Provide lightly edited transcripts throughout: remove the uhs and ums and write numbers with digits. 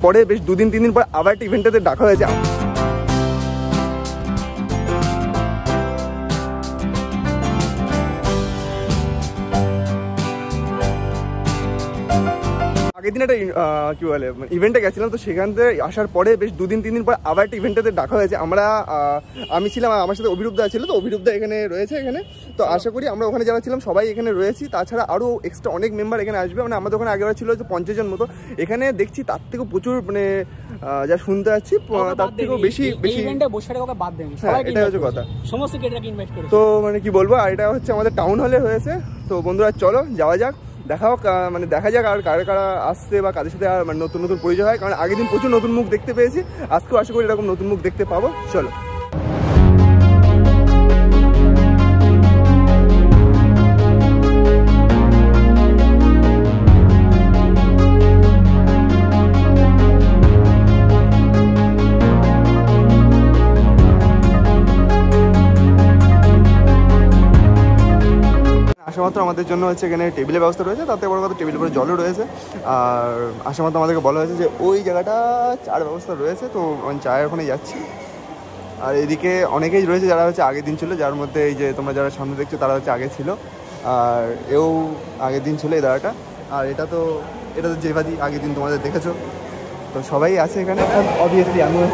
পরে বেশ 2-3 দিন পর আবার একটা ইভেন্টটাতে ডাকা হয়েছে। আগের দিন একটা কি বলে ইভেন্টে গেছিলাম, তো সেখান থেকে আসার পরে বেশ 2-3 দিন পর আবার একটা ইভেন্টটাতে ডাকা হয়েছে। আমি ছিলাম, আমার সাথে অভিরূপদা ছিল, তো অভিরূপদা এখানে রয়েছে এখানে, তো আশা করি আমরা ওখানে যারা ছিলাম সবাই এখানে রয়েছি। তাছাড়া আরও এক্সট্রা অনেক মেম্বার এখানে আসবে, মানে আমাদের ওখানে আগেবার ছিল 50 জন মতো, এখানে দেখছি তার থেকেও প্রচুর, মানে যা শুনতে পাচ্ছি তার থেকেও বেশি হ্যাঁ, এটাই হচ্ছে কথা। তো মানে কি বলবো, আর এটা হচ্ছে আমাদের টাউন হলে হয়েছে। তো বন্ধুরা চলো যাওয়া যাক, দেখা যাক আর কারা আসছে বা কাদের সাথে আর মানে নতুন নতুন পরিচয় হয়, কারণ আগের দিন প্রচুর নতুন মুখ দেখতে পেয়েছি, আজকেও আশা করি এরকম নতুন মুখ দেখতে পাবো। চলো। আসামাত্র আমাদের জন্য হচ্ছে এখানে টেবিলের ব্যবস্থা রয়েছে, তাতে বড় কথা টেবিলের উপরে জলও রয়েছে। আর আসামাত্র আমাদেরকে বলা হয়েছে যে ওই জায়গাটা চার ব্যবস্থা রয়েছে, তো আমি চায়ের ওখানে যাচ্ছি। আর এদিকে অনেকেই রয়েছে যারা হচ্ছে আগের দিন ছিল, যার মধ্যে এই যে তোমরা যারা সামনে দেখছো তারা হচ্ছে আগে ছিল, আর এও আগের দিন ছিল এই দাঁড়াটা। আর এটা তো যেভাবে আগের দিন তোমাদের দেখেছো, তো সবাই আছে এখানে, অবভিয়াসলি আমিও।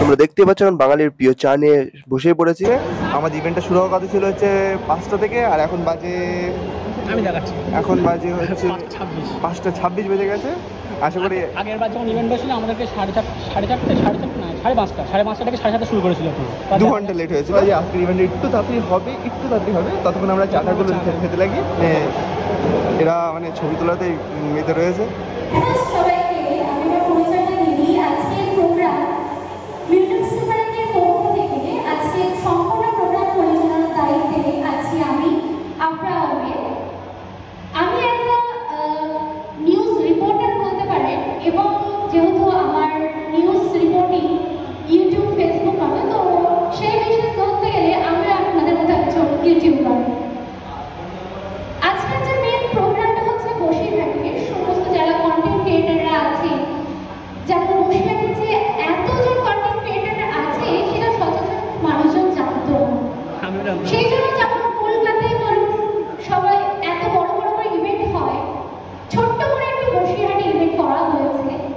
তোমরা দেখতে পাচ্ছ এখন বাঙালির প্রিয় চা নিয়ে বসে পড়েছি। আমাদের ইভেন্টটা শুরু হওয়ার কথা ছিল হচ্ছে 5টা থেকে, আর এখন বাজে হচ্ছে 5:26 বেজে গেছে। আশা করি আগের বার যখন ইভেন্ট হয়েছিল আমাদেরকে সাড়ে পাঁচটা থেকে 7:30 শুরু করেছিল, 2 ঘন্টা লেট হয়েছিল। যে আজকের ইভেন্ট একটু তাড়াতাড়ি হবে, ততক্ষণ আমরা চাটাগুলো খেতে লাগি। এরা মানে ছবি তোলাতেই মেতে রয়েছে।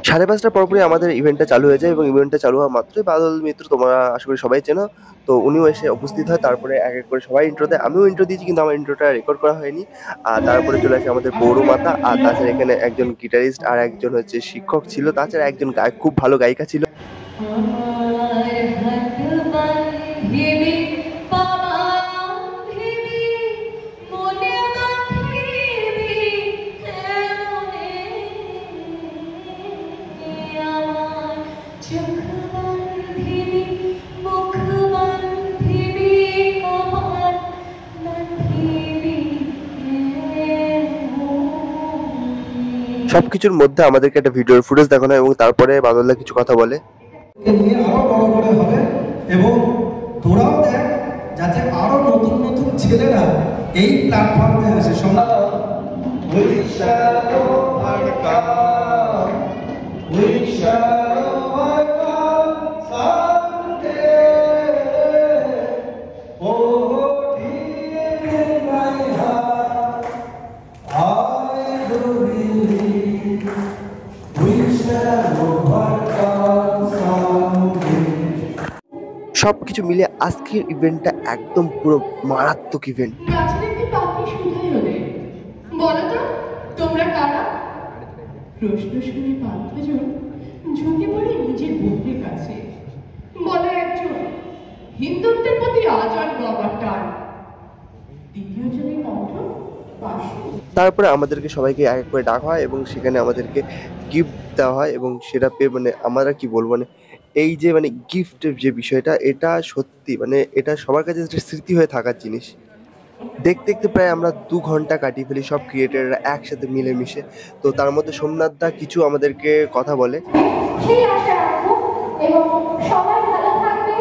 সাড়ে 5টা পরপরই আমাদের ইভেন্টটা চালু হয়ে যায়, এবং ইভেন্টটা চালু হওয়া মাত্রই বাদল মিত্র, তোমরা আশা করি সবাই চেনো, তো উনিও এসে উপস্থিত হয়। তারপরে এক এক করে সবাই ইন্ট্রো দেয়, আমিও ইন্ট্রো দিয়েছি, কিন্তু আমার ইন্ট্রোটা রেকর্ড করা হয়নি। আর তারপরে চলে আসে আমাদের পৌরমাতা, আর তাছাড়া এখানে একজন গিটারিস্ট আর একজন হচ্ছে শিক্ষক ছিল, তাছাড়া একজন খুব ভালো গায়িকা ছিল। সবকিছুর মধ্যে আমাদেরকে একটা ভিডিওর ফুটেজ দেখানো হয়, এবং তারপরে বাদলদা কিছু কথা বলে। এবং তোরাও দেখ যাতে আরো নতুন নতুন ছেলেরা এই প্ল্যাটফর্মে আসে। সবকিছু মিলে আজকের ইভেন্টটা একদম পুরো মারাত্মক ইভেন্ট। তোমরা কারা? প্রশ্ন শুনে পাঁচজন ঝুঁকে পড়ে নিজের বউয়ের কাছে। বলে একজন, হিন্দুত্বের প্রতি আজন্ম আমার টান। দ্বিতীয় জনের কণ্ঠ পাশে। তারপরে আমাদেরকে সবাইকে এক এক করে ডাকা হয়, এবং সেখানে আমাদেরকে গিফট দেওয়া হয়, এবং সেটা পেয়ে মানে আমরা কি বলবো, মানে এই যে মানে গিফটের যে বিষয়টা, এটা সত্যি মানে এটা সবার কাছে একটা স্মৃতি হয়ে থাকার জিনিস। দেখতে দেখতে প্রায় আমরা 2 ঘন্টা কাটিয়ে ফেলি সব ক্রিয়েটাররা একসাথে মিলেমিশে। তো তার মধ্যে সোমনাথ দা কিছু আমাদেরকে কথা বলে। সবাই ভালো থাকবে,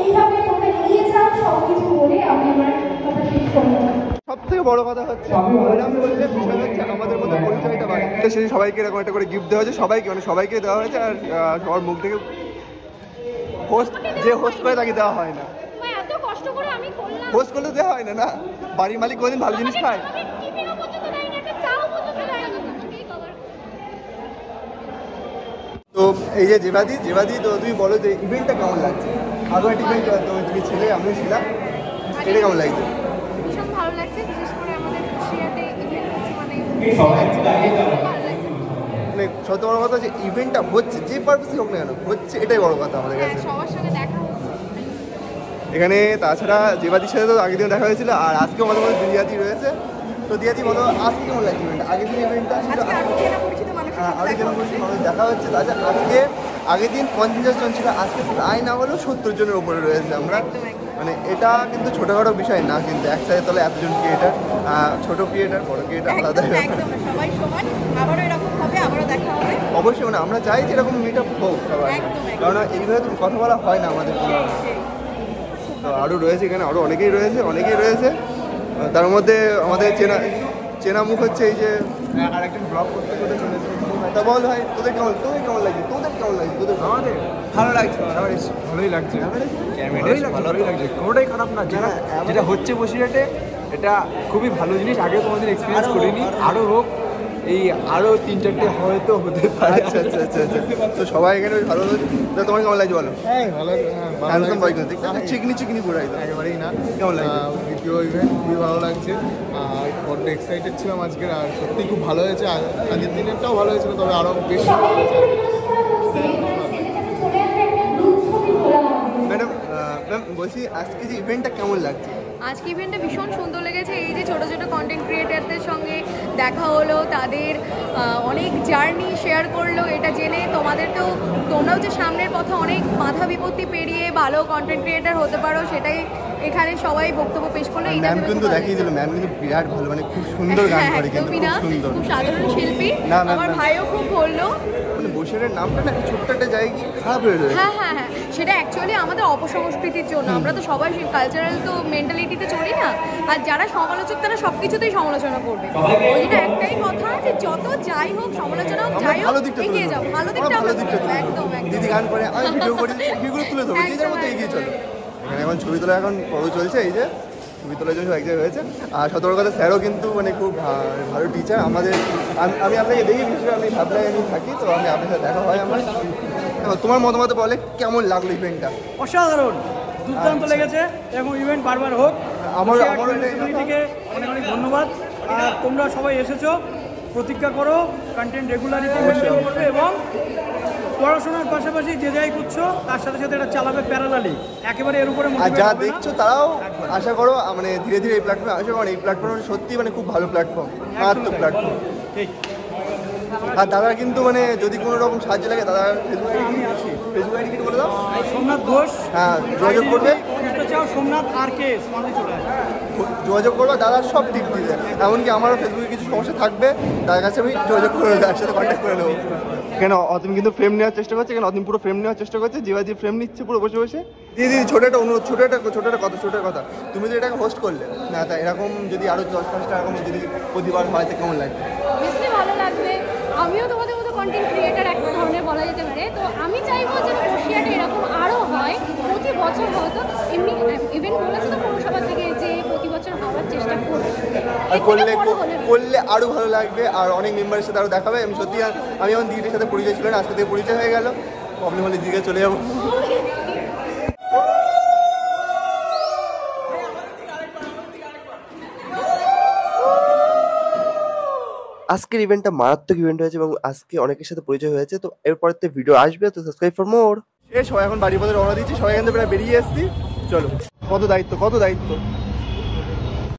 এইভাবে তোমরা এগিয়ে যাও, সবকিছু বলে আমি আমার কথা শেষ করলাম। সব থেকে বড় কথা হচ্ছে এরকম বললে বিষয় হচ্ছে আমাদের মধ্যে পরিচয়টা বাড়ে। সেই সবাইকে এরকম একটা করে গিফট দেওয়া হয়েছে, সবাইকে মানে সবাইকে দেওয়া হয়েছে। আর সবার মুখ থেকে হোস্ট যে হোস্ট করে তাকে দেওয়া হয় না, এত কষ্ট করে আমি করলাম, হোস্ট করলে দেওয়া হয় না। না বাড়ির মালিক কোনদিন ভালো জিনিস খায়? টিফিনও পর্যন্ত দেয় না, একটা চাও পর্যন্ত দেয় না। তো এই যে জেবাদি তো তুমি বলো যে ইভেন্টটা কেমন লাগছে? আরও একটা ইভেন্ট তো তুমি ছেলে আমিও ছিলাম, এটা কেমন লাগছে? ভীষণ ভালো লাগছে, বিশেষ করে আমাদের খুশিয়াতে ইভেন্ট হচ্ছে, মানে ভালো লাগছে। মানে সবথেকে বড় কথা যে ইভেন্টটা হচ্ছে, যে পারপাসই হোক না কেন হচ্ছে, এটাই বড় কথা আমাদের হ্যাঁ, কাছে। সবার সঙ্গে দেখা হচ্ছে এখানে তাছাড়া জেবাদির সাথে তো আগের দিন দেখা হয়েছিল, আর আজকেও আমাদের মধ্যে দিয়াদি রয়েছে। তো দিয়াদি বলো আজকে কেমন লাগছে ইভেন্ট? আগের দিন ইভেন্টটা ছিল, আরও চেনা পরিচিত মানুষ দেখা হচ্ছে। তাছাড়া আজকে আগের দিন 50 জন ছিল, আজকে প্রায় না হলেও 70 জনের উপরে রয়েছে আমরা। মানে এটা কিন্তু ছোটোখাটো বিষয় না, কিন্তু একসাথে তলে এতজন ক্রিয়েটার, ছোটো ক্রিয়েটার বড় ক্রিয়েটার আলাদা। সবাই সমান, আবারও এরকম হবে, আবারও দেখা হবে অবশ্যই। মানে আমরা চাই যে এরকম মিট আপ হোক সবাই, কারণ এইভাবে তো কথা বলা হয় না আমাদের। তো আরও রয়েছে এখানে, আরও অনেকেই রয়েছে। তার মধ্যে আমাদের চেনা মুখ হচ্ছে এই যে আরেকজন ব্লগ করতে চলেছে। তা বল ভাই, তোদের কেমন লাগছে? আমাদের ভালো লাগছে, ভালোই লাগছে, ভালোই লাগছে, কোনোটাই খারাপ না। যেটা হচ্ছে বসিরহাটে এটা খুবই ভালো জিনিস, আগে কোনোদিন এক্সপিরিয়েন্স করিনি। আরও হোক, এই আরও 3-4টে হয়তো হতে পারে। আচ্ছা। তো সবাই এখানে বেশ ভালো হচ্ছে। তা তোমার কেমন লাগছে বলো? হ্যাঁ ভালো হ্যান্ডসাম বাইক না, চিকনি পুরো একদম। একেবারেই না, কেমন লাগছে? দ্বিতীয় ইভেন্ট খুবই ভালো লাগছে, আর বড্ড এক্সাইটেড ছিলাম আজকের, আর সত্যি খুব ভালো হয়েছে। আগের দিনেরটাও ভালো হয়েছিল, তবে আরও বেশি ভালো হয়েছে। ম্যাম বলছি আজকে যে ইভেন্টটা কেমন লাগছে? আজকে ইভেন্টটা ভীষণ সুন্দর লেগেছে। এই যে ছোটো ছোটো কন্টেন্ট ক্রিয়েটারদের সঙ্গে দেখা হলো, তাদের অনেক জার্নি শেয়ার করলো, এটা জেনে তোমরাও যে সামনের পথে অনেক বাধা বিপত্তি পেরিয়ে ভালো কন্টেন্ট ক্রিয়েটার হতে পারো, সেটাই এখানে সবাই বক্তব্য পেশ করলো। ম্যাম কিন্তু দেখিয়ে দিল, ম্যাম কিন্তু বিরাট ভালো, মানে খুব সুন্দর গান করে, কিন্তু খুব সুন্দর, খুব সাধারণ শিল্পী। আমার ভাইও খুব বললো, মানে বসিরহাটের নামটা না ছোট্ট একটা জায়গায় খারাপ হয়ে রয়েছে। হ্যাঁ, সেটা অ্যাকচুয়ালি আমাদের অপসংস্কৃতির জন্য। আমরা তো সবাই কালচারাল তো মেন্টালিটিতে চলি না, আর যারা সমালোচক তারা সব কিছুতেই সমালোচনা করবে। ওই জন্য একটাই কথা যে যত যাই হোক, সমালোচনা হোক, যাই হোক, এগিয়ে যাও, ভালো দিকটা একদম। দিদি গান করে, আমি ভিডিও করি, ভিডিওগুলো তুলে ধরো, যে যার মতো এগিয়ে চলো। এখানে এখন ছবি তোলা পর্ব চলছে, এই যে ছবি তোলার জন্য এক জায়গায় হয়েছে। আর সতর্ক কথা, স্যারও কিন্তু মানে খুব ভালো টিচার আমাদের। আমি আপনাকে দেখি, বিশেষ করে আমি ভাবলাই আমি থাকি, তো আমি আপনার সাথে দেখা হয় আমার। তোমার মতামত বলে কেমন লাগলো ইভেন্টটা? অসাধারণ, দুর্দান্ত লেগেছে। এবং ইভেন্ট বারবার হোক। আমার কমিউনিটিকে অনেক ধন্যবাদ। আর তোমরা সবাই এসেছো, প্রতিজ্ঞা করো কন্টেন্ট রেগুলারিটি মেনটেন করবে, এবং পড়াশোনার পাশাপাশি যে যাই করছো তার সাথে সাথে এটা চালাবে প্যারালালি, একেবারে এর উপরে। আর যা দেখছো তারাও আশা করো মানে ধীরে ধীরে এই প্ল্যাটফর্মে আশা করো, এই প্ল্যাটফর্ম সত্যি মানে খুব ভালো প্ল্যাটফর্ম, মারাত্মক প্ল্যাটফর্ম। ঠিক। আর দাদা কিন্তু মানে যদি কোনো রকম সাহায্য লাগে, দাদা ফেসবুক আইডি বলে দাও। সোমনাথ ঘোষ। হ্যাঁ, যোগাযোগ করবে। সোমনাথ RKS চলে আসবে, যোগাযোগ করবে, দাদার সব টিপ দিতে। এমনকি আমারও ফেসবুকে কিছু সমস্যা থাকবে, তার কাছে আমি যোগাযোগ করে তার সাথে কন্ট্যাক্ট করে নেবো। কেন অতম কিন্তু ফ্রেম নেওয়ার চেষ্টা করছে, কেন অতম পুরো ফ্রেম নেওয়ার চেষ্টা করছে, যে ফ্রেম নিচ্ছে পুরো বসে। দিদি ছোটো একটা অনুরোধ, ছোটো একটা কথা, তুমি যদি এটাকে হোস্ট করলে না, তা এরকম যদি আরও 10-5টা এরকম যদি প্রতিবার হয়, তো কেমন লাগবে? বেশি ভালো লাগবে। আমিও তোমাদের মতো কন্টেন্ট ক্রিয়েটার একটা ধরনের বলা যেতে পারে। তো আমি চাইবো যে বসিরহাটে এরকম আরও হয়, প্রতি বছর হয়তো এমনি ইভেন্ট বলেছে তো পৌরসভা থেকে যে প্রতি বছর হওয়ার চেষ্টা করবে, আর করলে আরও ভালো লাগবে। আর অনেক মেম্বারের সাথে আরও দেখাবে। আমি সত্যি, আমি এখন দিদির সাথে পরিচয় ছিল না, আজকে থেকে পরিচয় হয়ে গেল। প্রবলেম হলে দিদিকে চলে যাবো। আজকের ইভেন্টটা মারাত্মক ইভেন্ট হয়েছে, এবং আজকে অনেকের সাথে পরিচয় হয়েছে। তো এরপর ভিডিও আসবে, তো সাবস্ক্রাইব ফর মোর। সবাই এখন বাড়ি পথে রওনা দিচ্ছি, সবাই এখান থেকে প্রায় বেরিয়ে এসছি। চলো, কত দায়িত্ব।